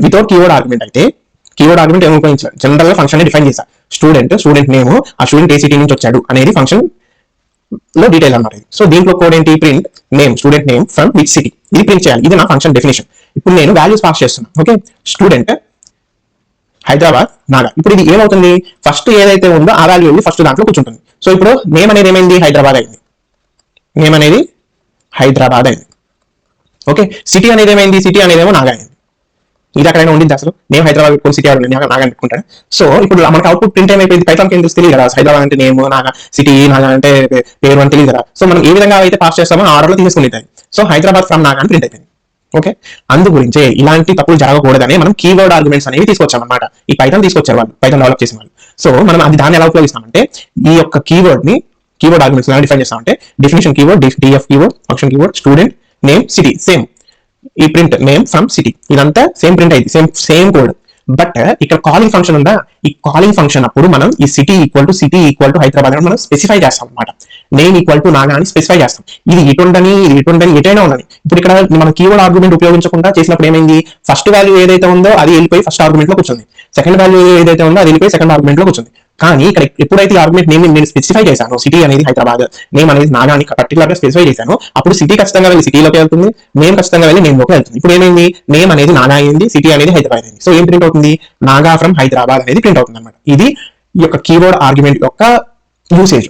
Without keyword argument అయితే keyword argument ఏమి ఉపయోగించాలి, జనరల్ గా ఫంక్షన్ డిఫైన్ చేశారు. స్టూడెంట్ నేమ్, ఆ స్టూడెంట్ ఏ సిటీ నుంచి వచ్చాడు అనేది ఫంక్షన్ లో డీటెయిల్ అన్నమాట. సో దీంట్లో కోడ్ ఏంటి, print name, student name from which city, ఇది ప్రింట్ చేయాలి. ఇది నా ఫంక్షన్ డెఫినేషన్. ఇప్పుడు నేను వాల్యూస్ పాస్ చేస్తున్నాను. Okay, student Hyderabad Naga. ఇప్పుడు ఇది ఏమవుతుంది, ఫస్ట్ ఏదైతే ఉందో ఆ వాల్యూ వెళ్ళి ఫస్ట్ దాంట్లో కూర్చుంటుంది. సో ఇప్పుడు నేమ్ అనేది ఏమైంది, హైదరాబాద్ అయింది. నేమ్ అనేది హైదరాబాద్ అయింది. ఓకే, సిటీ అనేది ఏమైంది, సిటీ అనేది ఏమో నాగా అయింది. ఇది ఎక్కడైనా ఉండింది అసలు, నేమ్ హైదరాబాద్ పెట్టుకుని సిటీ నాగా పెట్టుకుంటాను. సో ఇప్పుడు మనకు అవుట్పుట్ ప్రింట్ ఏమైపోయింది, పైథాన్కి ఎందుకు తెలియదు కదా, హైదరాబాద్ అంటే నేమ్, నాగా సిటీ, నాగా అంటే పేరు అని తెలియదు కదా. సో మనం ఏ విధంగా అయితే పాస్ చేస్తామో ఆర్డర్ లో తీసుకుని. సో హైదరాబాద్ ఫ్రమ్ నాగా అని ప్రింట్ అయిపోయింది. ఓకే, అందు గురించే ఇలాంటి తప్పులు జరగకూడదని మనం కీవర్డ్ ఆర్గ్యుమెంట్స్ అనేవి తీసుకొచ్చాం అనమాట. ఈ పైథాన్ తీసుకొచ్చారు వాళ్ళు, పైథాన్ డెవలప్ చేసిన వాళ్ళు. సో మనం అది దాన్ని ఎలా ఉపయోగిస్తామంటే, ఈ యొక్క కీవర్డ్ ఆర్గ్యుమెంట్స్ ఎలా డిఫైన్ చేస్తామంటే, definition keyword, DF keyword, function keyword, student name, city, same ఈ ప్రింట్ నేమ్ ఫ్రమ్ సిటీ, ఇదంతా సేమ్ ప్రింట్ అయింది, సేమ్ కోడ్. బట్ ఇక్కడ కాలింగ్ ఫంక్షన్ ఉందా, ఈ కాలింగ్ ఫంక్షన్ అప్పుడు మనం ఈ సిటీ ఈక్వల్ టు హైదరాబాద్ అని మనం స్పెసిఫై చేస్తాం అనమాట. నేమ్ ఈక్వల్ టు నాగా అని స్పెసిఫై చేస్తాం. ఇది ఎటుండని ఎటైనా ఉండని. ఇప్పుడు ఇక్కడ మనం కీవర్డ్ ఆర్గ్యుమెంట్ ఉపయోగించకుండా చేసినప్పుడు ఏమైంది, ఫస్ట్ వాల్యూ ఏదైతే ఉందో అది వెళ్ళిపోయి ఫస్ట్ ఆర్గ్యుమెంట్ లో కూర్చుంది, సెకండ్ వాల్యూ ఏదైతే ఉందో అది వెళ్ళిపోయి సెకండ్ ఆర్గ్యుమెంట్ లో కూర్చుంది. కానీ ఇక్కడ ఎప్పుడైతే ఆర్గ్యుమెంట్ నేమ్ నేను స్పెసిఫై చేశాను, సిటీ అనేది హైదరాబాద్, నేమ్ అనేది నాగా అని పర్టికులర్ గా స్పెసిఫై చేశాను, అప్పుడు సిటీ ఖచ్చితంగా వెళ్ళి సిటీలోకి వెళ్తుంది, నేమ్ ఖచ్చితంగా వెళ్ళి నేమ్ లోకి వెళ్తుంది. ఇప్పుడు ఏమైంది, నేమ్ అనేది నాగా అయింది, సిటీ అనేది హైదరాబాద్ అయింది. సో ఏం ప్రింట్ అవుతుంది, నాగా ఫ్రమ్ హైదరాబాద్ అనేది ప్రింట్ అవుతుంది అనమాట. ఇది ఈ యొక్క కీవర్డ్ ఆర్గ్యుమెంట్ యొక్క యూసేజ్.